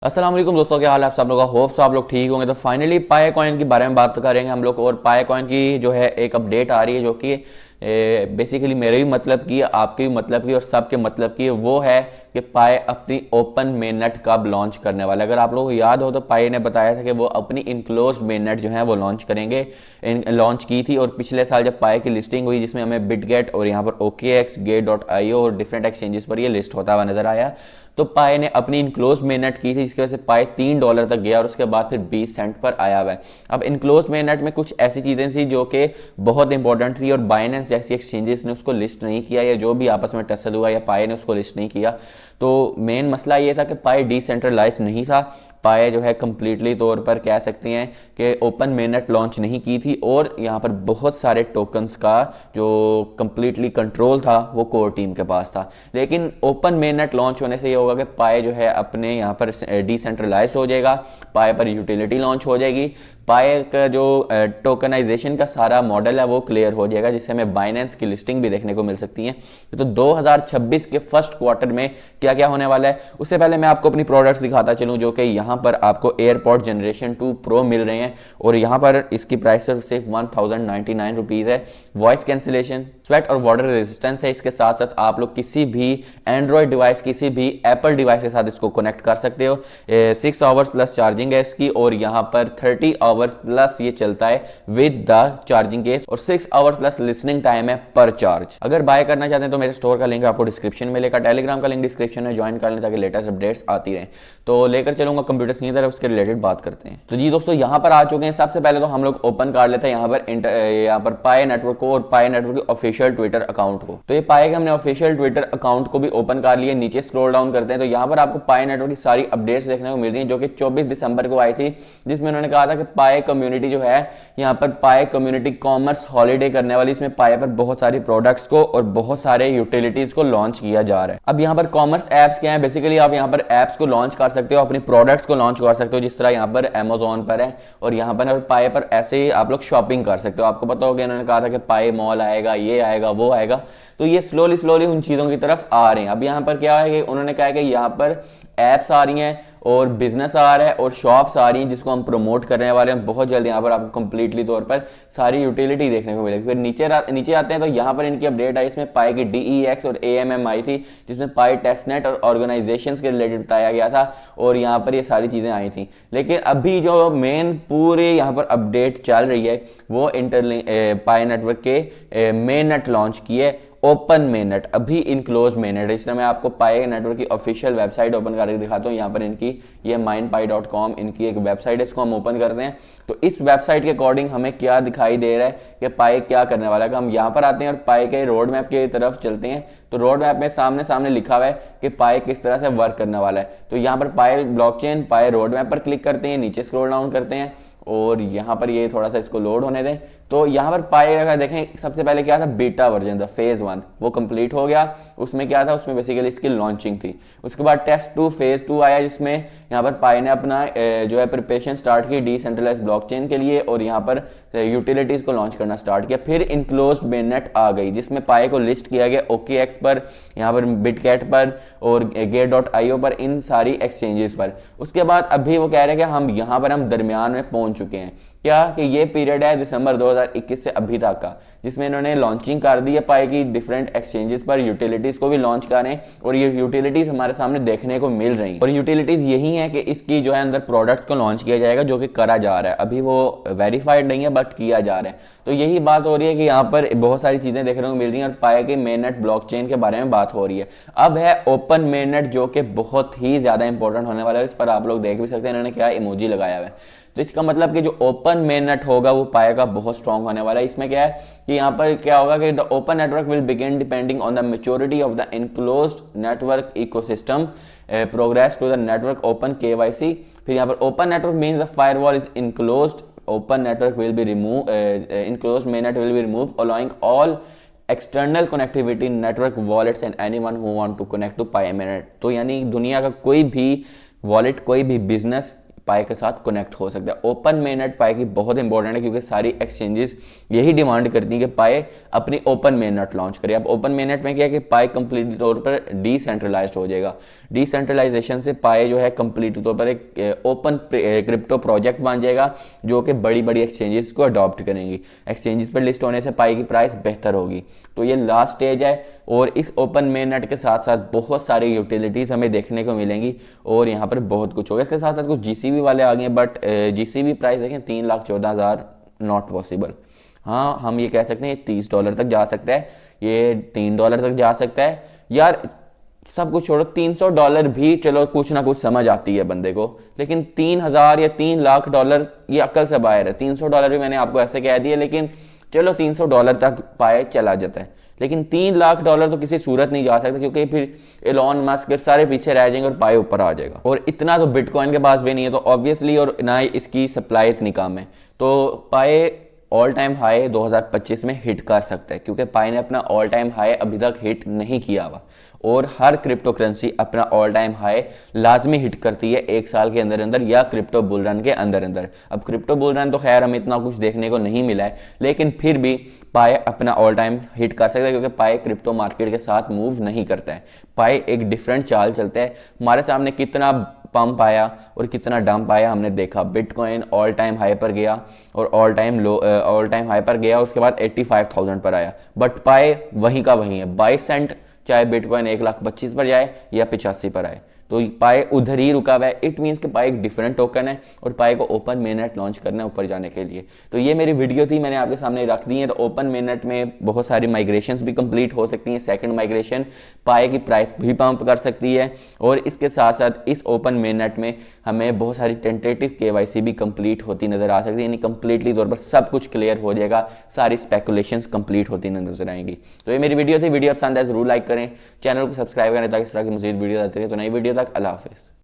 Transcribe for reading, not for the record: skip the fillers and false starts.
अस्सलाम वालेकुम दोस्तों, क्या हाल है आप सब लोगों का। होप सो आप लोग ठीक होंगे। तो फाइनली पाई कॉइन के बारे में बात करेंगे हम लोग। और पाई कॉइन की जो है एक अपडेट आ रही है जो कि बेसिकली मेरे भी मतलब की, आपके भी मतलब की और सबके मतलब की, वो है कि पाई अपनी ओपन मेननेट कब लॉन्च करने वाला है। अगर आप लोगों को याद हो तो पाई ने बताया था कि वो अपनी इनक्लोज्ड मेननेट जो है वो लॉन्च करेंगे, लॉन्च की थी। और पिछले साल जब पाई की लिस्टिंग हुई जिसमें हमें बिटगेट और यहाँ पर OKX, Gate.io और डिफरेंट एक्सचेंजेस पर ये लिस्ट होता हुआ नजर आया, तो पाई ने अपनी इनक्लोज मेननेट की थी जिसकी वजह से पाई $3 तक गया और उसके बाद फिर 20 सेंट पर आया हुआ है। अब इनक्लोज मेननेट में कुछ ऐसी चीज़ें थी जो कि बहुत इंपॉर्टेंट थी और बाइनेंस जैसी एक्सचेंजेस ने उसको लिस्ट नहीं किया, या जो भी आपस में टसल हुआ या पाई ने उसको लिस्ट नहीं किया। तो मेन मसला ये था कि पाई डिसेंट्रलाइज नहीं था। पाई जो है कंप्लीटली तौर पर कह सकते हैं कि ओपन मेननेट लॉन्च नहीं की थी और यहाँ पर बहुत सारे टोकन्स का जो कंप्लीटली कंट्रोल था वो कोर टीम के पास था। लेकिन ओपन मेननेट लॉन्च होने से ये होगा कि पाई जो है अपने यहाँ पर डिसेंट्रलाइज्ड हो जाएगा, पाई पर यूटिलिटी लॉन्च हो जाएगी, पाई का जो टोकनाइजेशन का सारा मॉडल है वो क्लियर हो जाएगा, जिससे हमें बाइनेंस की लिस्टिंग भी देखने को मिल सकती है। तो 2026 के फर्स्ट क्वार्टर में क्या क्या होने वाला है, उससे पहले मैं आपको अपनी प्रोडक्ट्स दिखाता चलूं जो कि यहाँ पर आपको एयरपॉड जनरेशन 2 प्रो मिल रहे हैं और यहाँ पर इसकी प्राइस सिर्फ 1099 रुपीज़ है। वॉइस कैंसिलेशन, स्वेट और वाटर रेजिस्टेंस है। इसके साथ साथ आप लोग किसी भी एंड्रॉयड डिवाइस, किसी भी एप्पल डिवाइस के साथ इसको कनेक्ट कर सकते हो। 6 आवर्स प्लस चार्जिंग है इसकी और यहाँ पर 30 आवर्स प्लस ये चलता है विद द चार्जिंग केस और 6 आवर्स प्लस लिसनिंग टाइम है पर चार्ज। अगर बाय करना चाहते हैं तो मेरे स्टोर का लिंक आपको डिस्क्रिप्शन में मिलेगा, टेलीग्राम का लिंक डिस्क्रिप्शन में ज्वाइन कर लें ताकि लेटेस्ट अपडेट्स आती रहें। तो लेकर चलूंगा कंप्यूटर्स की तरफ, उसके रिलेटेड बात करते हैं। तो जी दोस्तों यहाँ पर आ चुके हैं। सबसे पहले तो हम लोग ओपन कर लेते हैं यहाँ पर पाई नेटवर्क को और पाई नेटवर्क के ऑफिशियल ट्विटर अकाउंट को। तो ये पाई के हमने ऑफिशियल ट्विटर अकाउंट को भी ओपन कर लिया। नीचे स्क्रॉल डाउन करते हैं तो यहाँ पर आपको पाई नेटवर्क की सारी अपडेट्स देखने को मिल रही है जो कि 24 दिसंबर को आई थी, जिसमें उन्होंने कहा था कि पाई कम्युनिटी जो है यहाँ पर पाई कम्युनिटी कॉमर्स हॉलीडे करने वाली, इसमें पाई पर बहुत सारी प्रोडक्ट्स को और बहुत सारे यूटिलिटीज को लॉन्च किया जा रहा है। अब यहाँ पर कॉमर्स एप्स क्या है, बेसिकली आप यहाँ पर एप्स को लॉन्च कर सकते हो, अपनी प्रोडक्ट्स को लॉन्च कर सकते हो, जिस तरह यहाँ पर अमेजोन पर है और यहाँ पर पाई पर ऐसे ही आप लोग शॉपिंग कर सकते हो। आपको पता होगा उन्होंने कहा था कि पाई मॉल आएगा, ये आएगा, वो आएगा, तो ये स्लोली उन चीजों की तरफ आ रहे हैं। अब यहाँ पर क्या है कि उन्होंने कहा कि यहाँ पर एप्स आ रही हैं और बिजनेस आ रहा है और शॉप्स आ रही हैं जिसको हम प्रमोट करने वाले हैं। बहुत जल्द यहाँ पर आपको कंप्लीटली तौर पर सारी यूटिलिटी देखने को मिलेगी। फिर नीचे आते हैं तो यहाँ पर इनकी अपडेट आई, इसमें पाई की DEX और AMM आई थी, जिसमें पाई टेस्टनेट और ऑर्गेनाइजेशंस के रिलेटेड बताया गया था और यहाँ पर ये सारी चीज़ें आई थी। लेकिन अभी जो मेन पूरे यहाँ पर अपडेट चल रही है वो पाई नेटवर्क के मेन नेट लॉन्च किए, ओपन मेननेट, अभी इनक्लोज मेननेट। इस तरह मैं आपको पाई नेटवर्क की ऑफिशियल वेबसाइट ओपन करके दिखाता हूँ। यहाँ पर इनकी ये mindpi.com इनकी एक वेबसाइट है, इसको हम ओपन करते हैं तो इस वेबसाइट के अकॉर्डिंग हमें क्या दिखाई दे रहा है कि पाई क्या करने वाला है। हम यहाँ पर आते हैं और पाई के रोड मैप की तरफ चलते हैं तो रोड मैप में सामने लिखा हुआ है कि पाई किस तरह से वर्क करने वाला है। तो यहाँ पर पाई ब्लॉकचेन, पाई रोड मैप पर क्लिक करते हैं, नीचे स्क्रॉल डाउन करते हैं और यहाँ पर ये थोड़ा सा इसको लोड होने दें। तो यहाँ पर पाई अगर देखें, सबसे पहले क्या था, बीटा वर्जन था, फेज 1 वो कंप्लीट हो गया। उसमें क्या था, उसमें बेसिकली इसकी लॉन्चिंग थी। उसके बाद टेस्ट 2 फेज 2 आया, जिसमें यहाँ पर पाई ने अपना जो है प्रिपरेशन स्टार्ट की डिसेंट्रलाइज्ड ब्लॉकचेन के लिए और यहाँ पर यूटिलिटीज को लॉन्च करना स्टार्ट किया। फिर इनक्लोज्ड मेननेट आ गई जिसमें पाई को लिस्ट किया गया OKX पर, यहाँ पर बिटगेट पर और Gate.io पर, इन सारी एक्सचेंजेस पर। उसके बाद अभी वो कह रहे हैं कि हम दरमियान में पहुंच चुके हैं। क्या कि ये पीरियड है दिसंबर 2021 से अभी तक का, जिसमें इन्होंने लॉन्चिंग कर दी है पाई की डिफरेंट एक्सचेंजेस पर, यूटिलिटीज को भी लॉन्च कर रहे हैं और ये यूटिलिटीज हमारे सामने देखने को मिल रही हैं। और यूटिलिटीज यही है कि इसकी जो है अंदर प्रोडक्ट्स को लॉन्च किया जाएगा जो कि करा जा रहा है, अभी वो वेरीफाइड नहीं है बट किया जा रहा है। तो यही बात हो रही है कि यहाँ पर बहुत सारी चीजें देखने को मिल रही हैं और पाई के मेननेट ब्लॉकचेन के बारे में बात हो रही है। अब है ओपन मेननेट जो कि बहुत ही ज्यादा इंपॉर्टेंट होने वाला है। इस पर आप लोग देख भी सकते हैं इन्होंने क्या इमोजी लगाया हुआ है। तो इसका मतलब कि जो ओपन मेननेट होगा वो पाई का बहुत स्ट्रांग होने वाला है। इसमें क्या है कि यहाँ पर क्या होगा कि the open network will begin depending on the maturity of the enclosed network ecosystem progress to the network open KYC। फिर यहाँ पर open network means the firewall is enclosed, open network will be removed, enclosed mainnet will be removed, allowing all external connectivity network wallets and anyone who want to connect to Pi mainnet। तो यानी दुनिया का कोई भी wallet, कोई भी business पाए के साथ कनेक्ट हो सकता है। ओपन मेननेट पाए की बहुत इंपॉर्टेंट है क्योंकि सारी एक्सचेंजेस यही डिमांड करती हैं कि पाए अपनी ओपन मेननेट लॉन्च करे। अब ओपन मेननेट में क्या है कि पाए कंप्लीट तौर पर डिसेंट्रलाइज्ड हो जाएगा। डिसेंट्रलाइजेशन से पाए जो है कंप्लीट तौर पर एक ओपन क्रिप्टो प्रोजेक्ट बन जाएगा जो कि बड़ी बड़ी एक्सचेंजेस को अडॉप्ट करेंगी। एक्सचेंजेस पर लिस्ट होने से पाए की प्राइस बेहतर होगी। तो ये लास्ट स्टेज है और इस ओपन मेननेट के साथ साथ बहुत सारी यूटिलिटीज़ हमें देखने को मिलेंगी और यहाँ पर बहुत कुछ होगा। इसके साथ साथ कुछ जीसीबी वाले आ गए, बट जीसीबी प्राइस देखें 3,14,000 नॉट पॉसिबल। हाँ, हम ये कह सकते हैं ये $30 तक जा सकता है, ये $3 तक जा सकता है। यार सब कुछ छोड़ो, $300 भी चलो कुछ ना कुछ समझ आती है बंदे को, लेकिन 3,000 या $3,00,000 ये अकल से बाहर है। $300 भी मैंने आपको ऐसे कह दिया, लेकिन चलो $300 तक पाए चला जाता है, लेकिन $3,00,000 तो किसी सूरत नहीं जा सकता क्योंकि फिर एलॉन मस्क के सारे पीछे रह जाएंगे और पाए ऊपर आ जाएगा। और इतना तो बिटकॉइन के पास भी नहीं है, तो ऑब्वियसली, और ना ही इसकी सप्लाई इतनी कम है, तो पाए ऑल टाइम हाई 2025 में हिट कर सकता है क्योंकि पाई ने अपना ऑल टाइम हाई अभी तक हिट नहीं किया हुआ और हर क्रिप्टो करेंसी अपना ऑल टाइम हाई लाजमी हिट करती है एक साल के अंदर अंदर या क्रिप्टो बुल रन के अंदर अंदर। अब क्रिप्टो बुल रन तो खैर हमें इतना कुछ देखने को नहीं मिला है, लेकिन फिर भी पाए अपना ऑल टाइम हिट कर सकता है क्योंकि पाए क्रिप्टो मार्केट के साथ मूव नहीं करता है। पाए एक डिफरेंट चाल चलता है। हमारे सामने कितना पंप आया और कितना डंप आया हमने देखा। बिटकॉइन ऑल टाइम हाई पर गया और ऑल टाइम हाई पर गया, उसके बाद 85,000 पर आया, बट पाए वहीं का वहीं है। 22 सेंट चाहे बिटकॉइन 1,25,000 पर जाए या 85 पर आए, तो पाए उधर ही रुका हुआ है। इट मीन्स कि पाए एक डिफरेंट टोकन है और पाए को ओपन मेननेट लॉन्च करना है ऊपर जाने के लिए। तो ये मेरी वीडियो थी, मैंने आपके सामने रख दी है। तो ओपन मेननेट में बहुत सारी माइग्रेशंस भी कंप्लीट हो सकती हैं। सेकंड माइग्रेशन पाए की प्राइस भी पंप कर सकती है और इसके साथ साथ इस ओपन मेननेट में हमें बहुत सारी टेंटेटिव केवाईसी भी कंप्लीट होती नजर आ सकती है, यानी कंप्लीटली तौर पर सब कुछ क्लियर हो जाएगा, सारी स्पेकुलेशंस कंप्लीट होती नजर आएंगी। तो ये मेरी वीडियो थी। वीडियो पसंद है जरूर लाइक करें, चैनल को सब्सक्राइब करें ताकि इस तरह की मजीद वीडियो आती रहे। तो नई वीडियो तक अल्लाह हाफिज़।